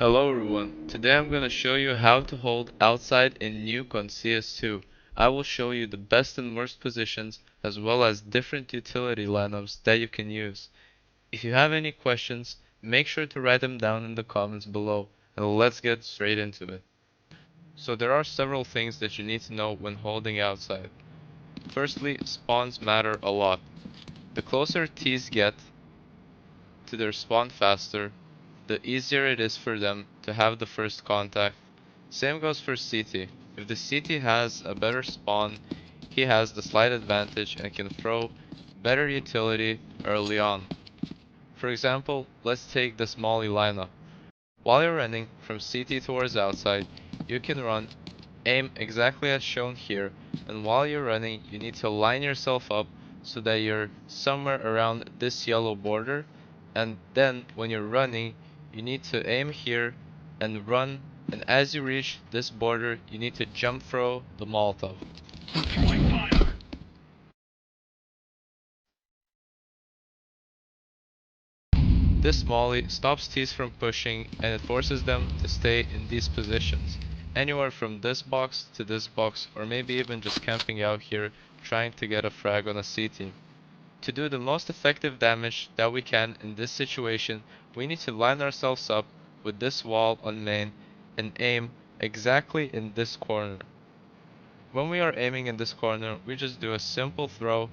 Hello everyone, today I'm going to show you how to hold outside in Nuke on CS2. I will show you the best and worst positions as well as different utility lineups that you can use. If you have any questions, make sure to write them down in the comments below and let's get straight into it. So there are several things that you need to know when holding outside. Firstly, spawns matter a lot. The closer T's get to their spawn faster, the easier it is for them to have the first contact. Same goes for CT. If the CT has a better spawn, he has the slight advantage and can throw better utility early on. For example, let's take this Molly lineup. While you're running from CT towards outside, you can run, aim exactly as shown here, and while you're running, you need to line yourself up so that you're somewhere around this yellow border, and then when you're running, you need to aim here and run, and as you reach this border, you need to jump throw the Molotov. This molly stops T's from pushing and it forces them to stay in these positions, anywhere from this box to this box, or maybe even just camping out here trying to get a frag on a C team. To do the most effective damage that we can in this situation, we need to line ourselves up with this wall on main and aim exactly in this corner. When we are aiming in this corner, we just do a simple throw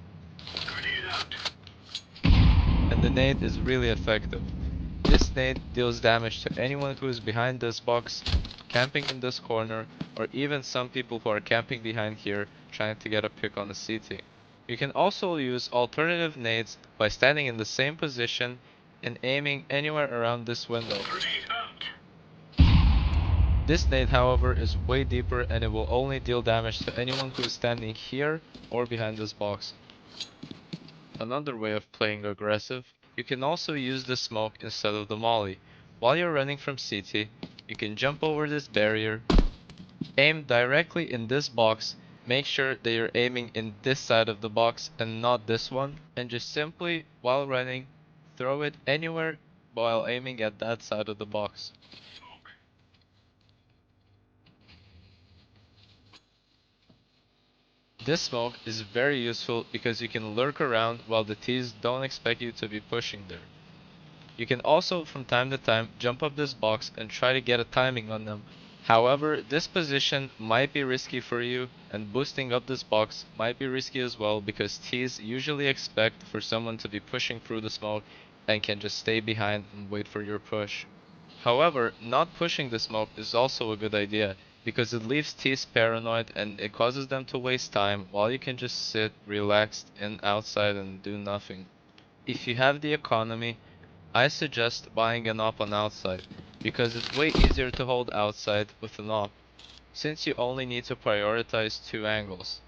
and the nade is really effective. This nade deals damage to anyone who is behind this box, camping in this corner, or even some people who are camping behind here trying to get a pick on the CT. You can also use alternative nades by standing in the same position and aiming anywhere around this window. This nade, however, is way deeper and it will only deal damage to anyone who is standing here or behind this box. Another way of playing aggressive, you can also use the smoke instead of the molly. While you're running from CT, you can jump over this barrier, aim directly in this box, make sure that you're aiming in this side of the box and not this one, and just simply, while running, throw it anywhere while aiming at that side of the box. This smoke is very useful because you can lurk around while the T's don't expect you to be pushing there. You can also from time to time jump up this box and try to get a timing on them. However, this position might be risky for you and boosting up this box might be risky as well because T's usually expect for someone to be pushing through the smoke and can just stay behind and wait for your push. However, not pushing the smoke is also a good idea because it leaves T's paranoid and it causes them to waste time while you can just sit relaxed and outside and do nothing. If you have the economy, I suggest buying an op on outside, because it's way easier to hold outside with an op, since you only need to prioritize two angles.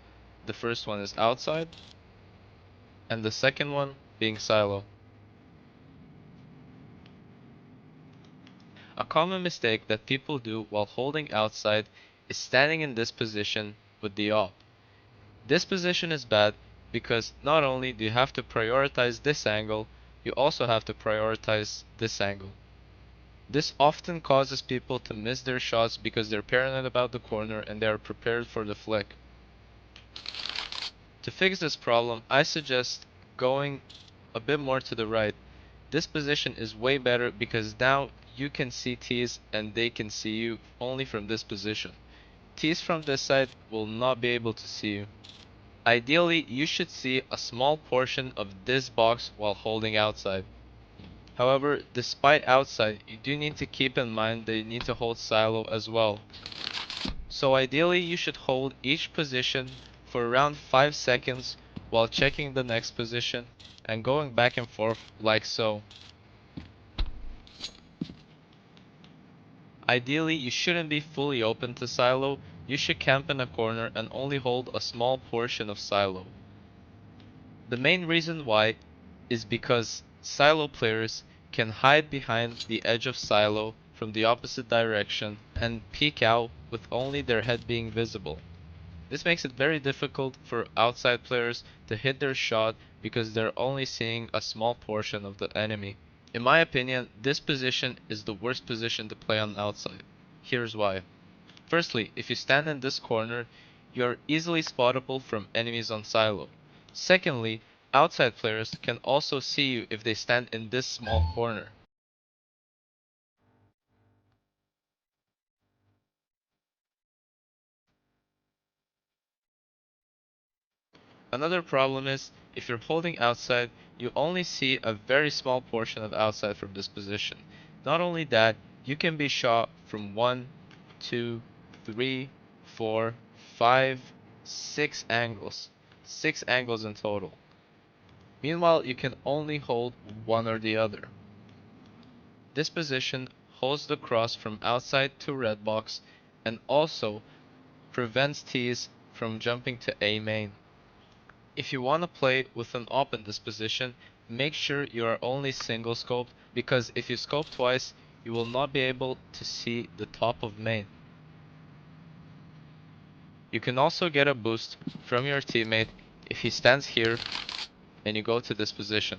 The first one is outside, and the second one being silo. A common mistake that people do while holding outside is standing in this position with the op. This position is bad because not only do you have to prioritize this angle, you also have to prioritize this angle. This often causes people to miss their shots because they're paranoid about the corner and they are prepared for the flick. To fix this problem, I suggest going a bit more to the right. This position is way better because now you can see T's and they can see you only from this position. T's from this side will not be able to see you. Ideally, you should see a small portion of this box while holding outside. However, despite outside, you do need to keep in mind that you need to hold silo as well. So ideally, you should hold each position for around 5 seconds while checking the next position and going back and forth like so. Ideally, you shouldn't be fully open to silo, you should camp in a corner and only hold a small portion of silo. The main reason why is because silo players can hide behind the edge of silo from the opposite direction and peek out with only their head being visible. This makes it very difficult for outside players to hit their shot because they're only seeing a small portion of the enemy. In my opinion, this position is the worst position to play on outside. Here's why. Firstly, if you stand in this corner, you are easily spottable from enemies on silo. Secondly, outside players can also see you if they stand in this small corner. Another problem is, if you're holding outside, you only see a very small portion of outside from this position. Not only that, you can be shot from 1, 2, 3, 4, 5, 6 angles. 6 angles in total. Meanwhile, you can only hold one or the other. This position holds the cross from outside to red box and also prevents T's from jumping to A main. If you want to play with an op in this position, make sure you are only single scoped, because if you scope twice, you will not be able to see the top of main. You can also get a boost from your teammate if he stands here and you go to this position.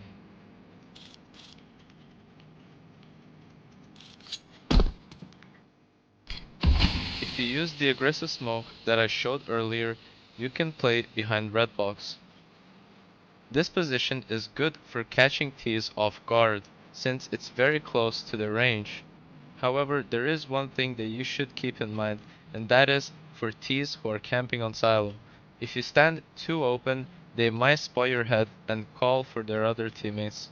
If you use the aggressive smoke that I showed earlier, you can play behind red box. This position is good for catching T's off guard, since it's very close to the range. However, there is one thing that you should keep in mind, and that is for T's who are camping on silo. If you stand too open, they might spot your head and call for their other teammates.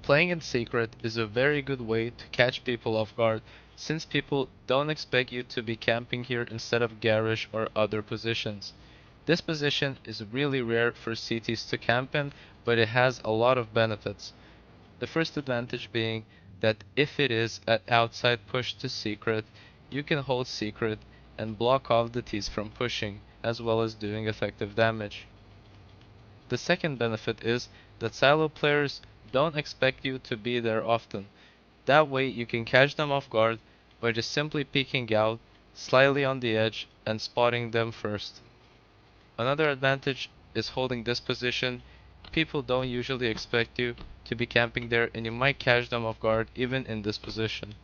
Playing in secret is a very good way to catch people off guard, since people don't expect you to be camping here instead of garage or other positions. This position is really rare for CTs to camp in, but it has a lot of benefits. The first advantage being that if it is an outside push to secret, you can hold secret and block off the T's from pushing, as well as doing effective damage. The second benefit is that silo players don't expect you to be there often. That way you can catch them off guard by just simply peeking out, slightly on the edge, and spotting them first. Another advantage is holding this position. People don't usually expect you to be camping there, and you might catch them off guard even in this position.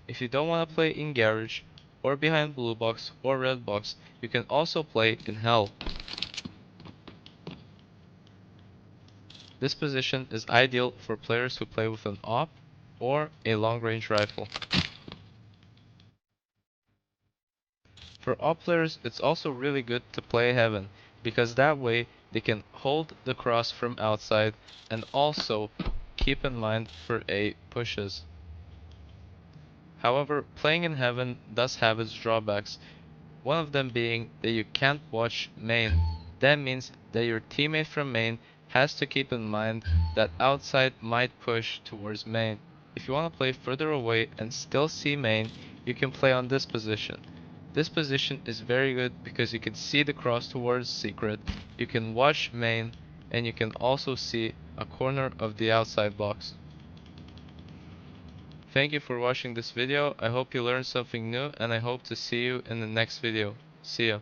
If you don't want to play in garage, or behind blue box or red box, you can also play in hell. This position is ideal for players who play with an op or a long range rifle. For op players, it's also really good to play heaven, because that way they can hold the cross from outside and also keep in mind for A pushes. However, playing in heaven does have its drawbacks, one of them being that you can't watch main. That means that your teammate from main has to keep in mind that outside might push towards main. If you want to play further away and still see main, you can play on this position. This position is very good because you can see the cross towards secret, you can watch main, and you can also see a corner of the outside box. Thank you for watching this video. I hope you learned something new, and I hope to see you in the next video. See ya.